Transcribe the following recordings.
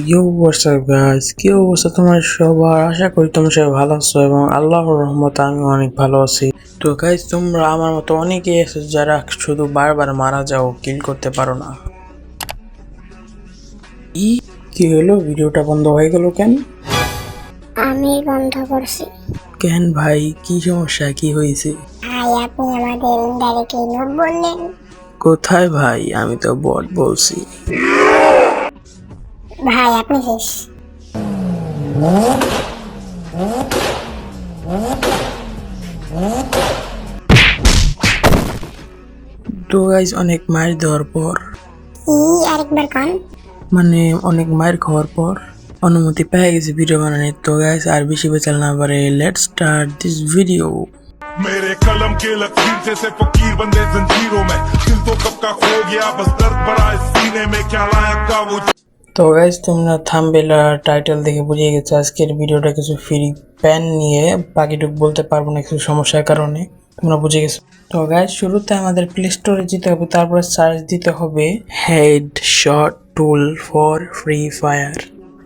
ইয়ো WhatsApp guys, কি অবস্থা তোমার সবার? আশা করি তোমরা সবাই ভালো আছো এবং আল্লাহর রহমতে আমি অনেক ভালো আছি। তো গাইস, তোমরা আমার মতো অনেকেই আছো যারা শুধু বারবার মারা যাও, কিল করতে পারো না। কি হলো? ভিডিওটা বন্ধ হয়ে গেল কেন? আমি বন্ধ করছি। কেন ভাই, কি সমস্যা, কি হয়েছে? ভাই আপনি আমাদের ডাইরেক্টলি নোট বললেন। কোথায় ভাই? আমি তো বট বলছি। ভাই আপনি শেষ। তো গাইস, অনেক মার দেওয়ার পর আরেকবার কান। মানে অনেক মার খাওয়ার পর অনুমতি পেয়ে গেছে ভিডিও বানানোর। তো গাইস, আর বেশি বেচাল না পারে, লেটস স্টার্ট দিস ভিডিও। मेरे कलम के लकीर जैसे फकीर बंदे जंजीरों में दिल तो कब का खो गया बस दर्द भरा इस सीने में क्या लायक का वो। তো গাইস, তোমরা থাম্বনেল আর টাইটেল দেখে বুঝে গেছো আজকের ভিডিওটা কিছু ফ্রি প্যান নিয়ে। বাকিটুকু বলতে পারবো না কিছু সমস্যার কারণে, তোমরা বুঝে গেছো। তো গাইস, শুরুতে আমাদের প্লে স্টোরে যেতে হবে, তারপরে সার্চ দিতে হবে headshot tool for free fire.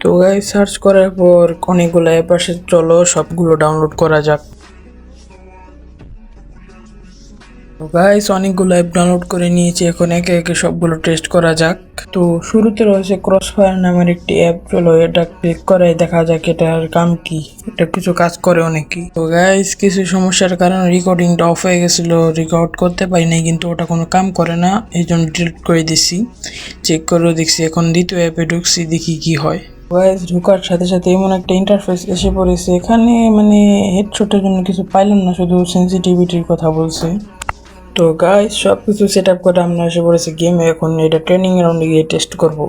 তো গাইস, সার্চ করার পর অনেকগুলো অ্যাপ আসে, চলো সবগুলো ডাউনলোড করা যাক। গাইস, অনেকগুলো অ্যাপ ডাউনলোড করে নিয়েছি, এখন একে একে সবগুলো টেস্ট করা যাক। তো শুরুতে রয়েছে ক্রসফায়ার নামের একটি অ্যাপ, চলো এটা ক্লিক করে দেখা যাক এটার কাম কি। এটা কিছু কাজ করে অনেকই। তো গাইস, কিছু সমস্যার কারণে রেকর্ডিংটা অফ হয়ে গেছিল, রেকর্ড করতে পারি নাই, কিন্তু ওটা কোনো কাম করে না, এই জন্য ডিলিট করে দিছি। চেক করেও দেখছি, এখন দ্বিতীয় অ্যাপে ঢুকছি, দেখি কি হয়। গাইস, ঢোকার সাথে সাথে এমন একটা ইন্টারফেস এসে পড়েছে, এখানে মানে হেডশটের জন্য কিছু পাইলাম না, শুধু সেন্সিটিভিটির কথা বলছে। তো গাইস, সব কিছু সেট আপ করে আমরা এসে পড়েছি গেমে, এখন এটা ট্রেনিং রাউন্ডে গিয়ে টেস্ট করব।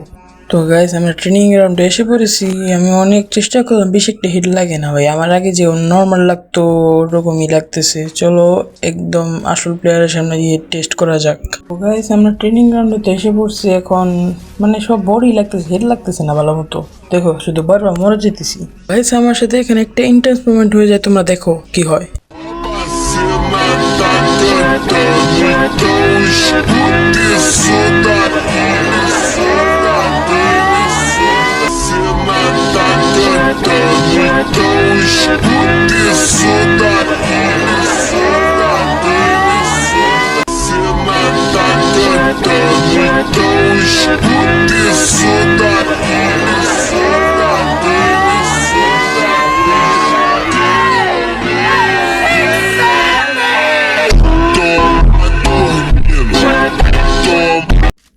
তো গাইস, আমরা ট্রেনিং রাউন্ডে এসে পড়েছি। আমি অনেক চেষ্টা করলাম, বেশি একটা হিট লাগে না ভাই, আমার আগে যে নর্মাল লাগতো ওরকমই লাগতেছে। চলো একদম আসল প্লেয়ারের সামনে গিয়ে টেস্ট করা যাক। তো গাইস, আমরা ট্রেনিং রাউন্ডে এসে পড়ছি, এখন মানে সব বড়ই লাগতেছে, হিট লাগতেছে না ভালো মতো। দেখো শুধু বারবার মরে যেতেছি। গাইস, আমার সাথে এখানে একটা ইন্টেন্স মোমেন্ট হয়ে যায়, তোমরা দেখো কি হয়।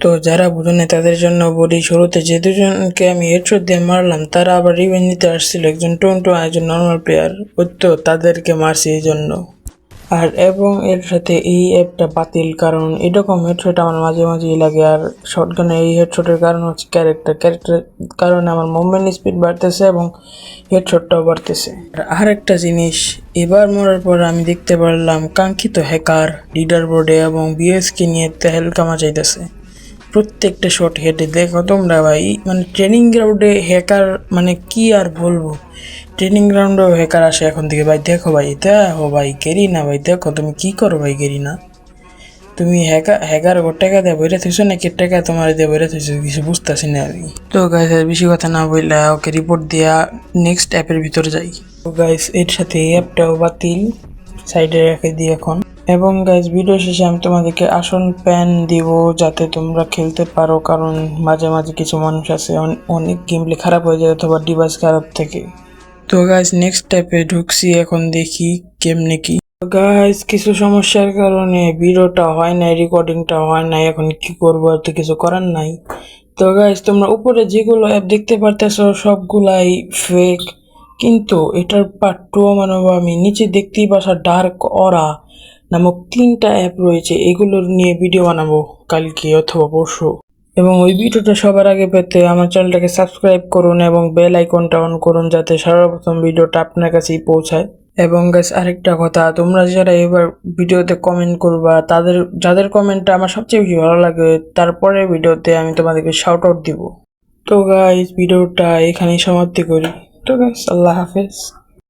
তো যারা বুঝে না তাদের জন্য বলি, শুরুতে যে দুজনকে আমি হেডশট দিয়ে মারলাম তারা আবার রিভেঞ্জ নিতে আসছিল, একজন টোয়েন্টো আর একজন নর্মাল প্লেয়ার, ওই তো তাদেরকে মারছি এই জন্য। আর এবং এর সাথে এই অ্যাপটা বাতিল, কারণ এরকম হেডশট আমার মাঝে মাঝেই লাগে। আর শটগানের এই হেডশটের কারণ হচ্ছে ক্যারেক্টারের কারণে আমার মুভমেন্ট স্পিড বাড়তেছে এবং হেডশটটাও বাড়তেছে। আর একটা জিনিস, এবার মরার পর আমি দেখতে পারলাম কাঙ্ক্ষিত হ্যাকার লিডার বোর্ডে এবং বিএসকে নিয়ে তেল কামা যাইতেছে প্রত্যেকটা শট হেডে। দেখো তোমরা ভাই, মানে ট্রেনিং গ্রাউন্ডে হ্যাকার, মানে কি আর বলবো, ট্রেনিং গ্রাউন্ডেও হ্যাকার আসে এখন থেকে ভাই। দেখো ভাই, দেখো ভাই গেরিনা ভাই, দেখো তুমি কি করো ভাই গেরিনা, তুমি হ্যাকার টাকা দেয় বইরে থাকছো নাকি টাকা তোমার দিয়ে বইরে থাকছো, কিছু বুঝতেছি না আমি। তো গাইস, আর বেশি কথা না বললে ওকে রিপোর্ট দিয়া নেক্সট অ্যাপের ভিতরে যাই। তো গাইস, এর সাথে এই অ্যাপটাও বাতিল, সাইডে রেখে দিই এখন। এবং গাইস, ভিডিও শেষে আমি তোমাদেরকে আসল প্যান দিব যাতে তোমরা খেলতে পারো, কারণ মাঝে মাঝে কিছু মানুষ আছে অনেক গেম প্লে খারাপ হয়ে যায় অথবা ডিভাইস খারাপ থেকে। তো গাইস, নেক্সট স্টেপে ঢুকছি, এখন দেখি কেমনে কি। তো গাইস, কিছু সমস্যার কারণে ভিডিওটা হয় নাই, রেকর্ডিংটা হয় নাই, এখন কি করবো, আর তো কিছু করার নাই। তো গাইস, তোমরা উপরে যেগুলো অ্যাপ দেখতে পারতেছো সবগুলাই ফেক, কিন্তু এটার পার্ট 2 মানে আমি নিচে দেখতেই পাচ্ছি ডার্ক অরা নামক 3টা অ্যাপ রয়েছে, এগুলোর নিয়ে ভিডিও বানাবো কালকে অথবা পরশু। এবং ওই ভিডিওটা সবার আগে পেতে আমার চ্যানেলটাকে সাবস্ক্রাইব করুন এবং বেল আইকনটা অন করুন যাতে সর্বপ্রথম ভিডিওটা আপনার কাছেই পৌঁছায়। এবং গাইস, আরেকটা কথা, তোমরা যারা এবার ভিডিওতে কমেন্ট করবা যাদের কমেন্টটা আমার সবচেয়ে বেশি ভালো লাগে, তারপরে ভিডিওতে আমি তোমাদেরকে শাউট আউট দিব। তো গাইস, ভিডিওটা এখানেই সমাপ্তি করি। তো গাইস, আল্লাহ হাফেজ।